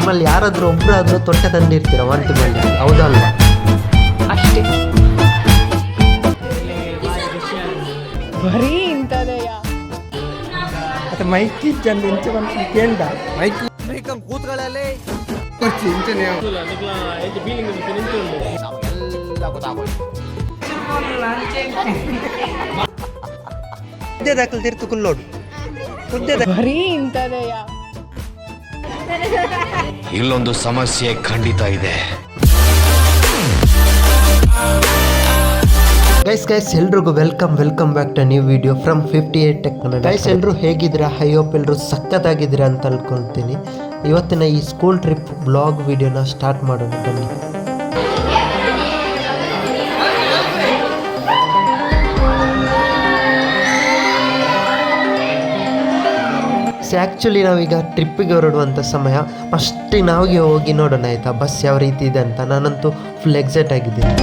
ನಿಮ್ಮಲ್ಲಿ ಯಾರಾದರೂ ಒಬ್ಬರಾದರೂ ತೊಟ್ಟೆ ತಂದಿರ್ತೀರ 1 ತಿಂಗಳಲ್ಲಿ, ಹೌದಲ್ವಾ? ಅಷ್ಟೇ. ಬರೀ ಇಂಥದೆಯ ಮತ್ತೆ ಮೈಕ್ ಇಚ್ಚಂದು ಇಂಚೆ ಬಂದು ಕೇಳ್ದ ಮೈಕ್ ಕೂತ್ಗಳಲ್ಲಿ ಇಂಚನೆ ದಾಖಲು ತಿರ್ತು ಕುಲ್ಲೋಡು ಬರೀ ಇಂಥದೆಯ. ಇಲ್ಲೊಂದು ಸಮಸ್ಯೆ ಖಂಡಿತ ಇದೆ. ಗೈಸ್ ಎಲ್ರಿಗೂ welcome back to new video from 58 tech Kannada. Guys ಎಲ್ಲರೂ ಹೇಗಿದ್ದೀರಾ? ಐ ಹೋಪ್ ಎಲ್ಲರೂ ಸಖತ್ತಾಗಿದ್ದೀರಾ ಅಂತ ಅನ್ಕೊಳ್ತೀನಿ. ಇವತ್ತಿನ ಈ ಸ್ಕೂಲ್ ಟ್ರಿಪ್ ಬ್ಲಾಗ್ ವಿಡಿಯೋನ ಸ್ಟಾರ್ಟ್ ಮಾಡೋಣ ಬನ್ನಿ. ಆ್ಯಕ್ಚುಲಿ ನಾವೀಗ ಟ್ರಿಪ್ಪಿಗೆ ಹೊರಡುವಂಥ ಸಮಯ. ಫಸ್ಟ್ ನಾವಿಗೆ ಹೋಗಿ ನೋಡೋಣ ಆಯಿತಾ, ಬಸ್ ಯಾವ ರೀತಿ ಇದೆ ಅಂತ. ನಾನಂತೂ ಫುಲ್ ಎಕ್ಸೈಟ್ ಆಗಿದ್ದೀನಿ.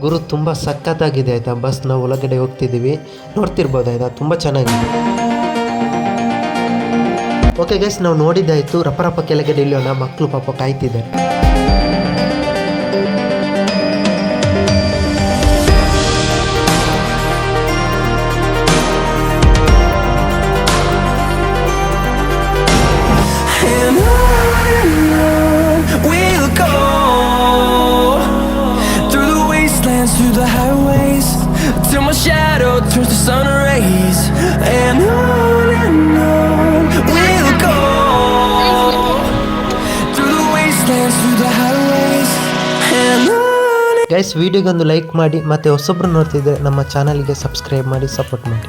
ಗುರು ತುಂಬ ಸಖತ್ತಾಗಿದೆ ಆಯಿತಾ. ಬಸ್ ನಾವು ಒಳಗಡೆ ಹೋಗ್ತಿದ್ದೀವಿ, ನೋಡ್ತಿರ್ಬೋದು ಆಯಿತಾ, ತುಂಬ ಚೆನ್ನಾಗಿದೆ. ಓಕೆ ಗೈಸ್, ನಾವು ನೋಡಿದ್ದಾಯಿತು. ರಪ ಕೆಳಗಡೆ ಇಳಿಯೋಣ, ಮಕ್ಕಳು ಪಾಪ ಕಾಯ್ತಿದ್ದಾರೆ. Through the highways till my shadow turns to sun rays, and on we'll go through the wastelands, through the highways, and on. Guys ವಿಡಿಯೋಗೊಂದು ಲೈಕ್ ಮಾಡಿ, ಮತ್ತೆ ಹೊಸೊಬ್ರು ನೋಡ್ತಿದ್ರೆ ನಮ್ಮ ಚಾನಲ್ಗೆ ಸಬ್ಸ್ಕ್ರೈಬ್ ಮಾಡಿ ಸಪೋರ್ಟ್ ಮಾಡಿ.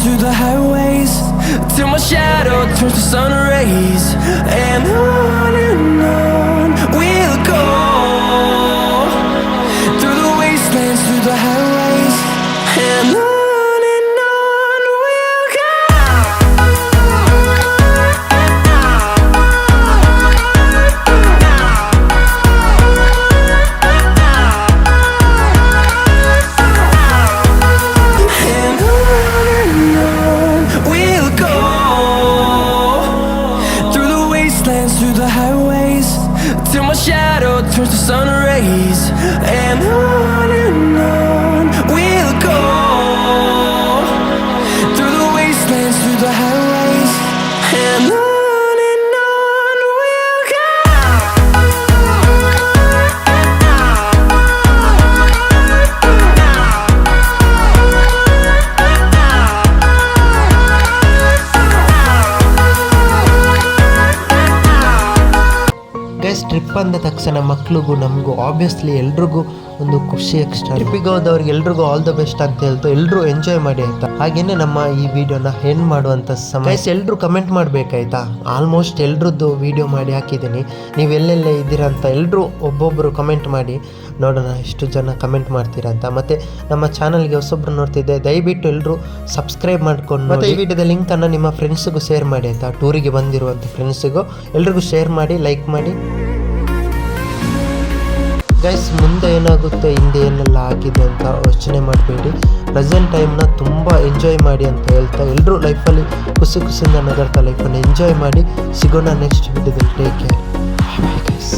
Through the highways till my shadow turns to sun rays, and on we'll go through the wastelands, through the highways, and on we'll go. Through the highways till my shadow turns to sun rays, and on we'll go through the wastelands, through the highways, and on we'll go. Guys trip ಅಂದ ತಕ್ಷಣ ಮಕ್ಳಿಗೂ ನಮಗೂ obviously ಎಲ್ರಿಗೂ ಒಂದು ಖುಷಿ extra. ಟ್ರಿಪ್ಪಿಗೆ ಹೋದವ್ರಿಗೆ ಎಲ್ರಿಗೂ all the best ಅಂತ ಹೇಳ್ತಾ ಎಲ್ಲರೂ ಎಂಜಾಯ್ ಮಾಡಿ ಆಯ್ತಾ. ಹಾಗೇನೆ ನಮ್ಮ ಈ ವಿಡಿಯೋನ ಎಂಡ್ ಮಾಡುವಂಥ ಸಮಯ. ಗೈಸ್ ಎಲ್ಲರೂ ಕಮೆಂಟ್ ಮಾಡಬೇಕಾಯ್ತಾ. ಆಲ್ಮೋಸ್ಟ್ ಎಲ್ರದ್ದು ವಿಡಿಯೋ ಮಾಡಿ ಹಾಕಿದ್ದೀನಿ. ನೀವು ಎಲ್ಲೆಲ್ಲೇ ಇದ್ದೀರಾ ಅಂತ ಎಲ್ಲರೂ ಒಬ್ಬೊಬ್ಬರು ಕಮೆಂಟ್ ಮಾಡಿ ನೋಡೋಣ ಎಷ್ಟು ಜನ ಕಮೆಂಟ್ ಮಾಡ್ತೀರಾ ಅಂತ. ಮತ್ತು ನಮ್ಮ ಚಾನಲ್ಗೆ ಹೊಸೊಬ್ರು ನೋಡ್ತಿದ್ದೆ, ದಯವಿಟ್ಟು ಎಲ್ಲರೂ ಸಬ್ಸ್ಕ್ರೈಬ್ ಮಾಡ್ಕೊಂಡು ಮತ್ತು ಈ ವಿಡಿಯೋದ ಲಿಂಕನ್ನು ನಿಮ್ಮ ಫ್ರೆಂಡ್ಸಿಗೂ ಶೇರ್ ಮಾಡಿ ಆಯಿತಾ. ಟೂರಿಗೆ ಬಂದಿರುವಂಥ ಫ್ರೆಂಡ್ಸಿಗೂ ಎಲ್ರಿಗೂ ಶೇರ್ ಮಾಡಿ, ಲೈಕ್ ಮಾಡಿ. ಗೈಸ್ ಮುಂದೆ ಏನಾಗುತ್ತೆ, ಹಿಂದೆ ಏನೆಲ್ಲ ಆಗಿದೆ ಅಂತ ಯೋಚನೆ ಮಾಡಬೇಡಿ. ಪ್ರೆಸೆಂಟ್ ಟೈಮ್ನ ತುಂಬ ಎಂಜಾಯ್ ಮಾಡಿ ಅಂತ ಹೇಳ್ತಾ ಎಲ್ಲರೂ ಲೈಫಲ್ಲಿ ಖುಷಿಯಿಂದ ನಗರ್ತಾ ಲೈಫನ್ನು ಎಂಜಾಯ್ ಮಾಡಿ. ಸಿಗೋಣ ನೆಕ್ಸ್ಟ್ ವಿಡಿಯೋದಲ್ಲಿ. Take care. Bye guys.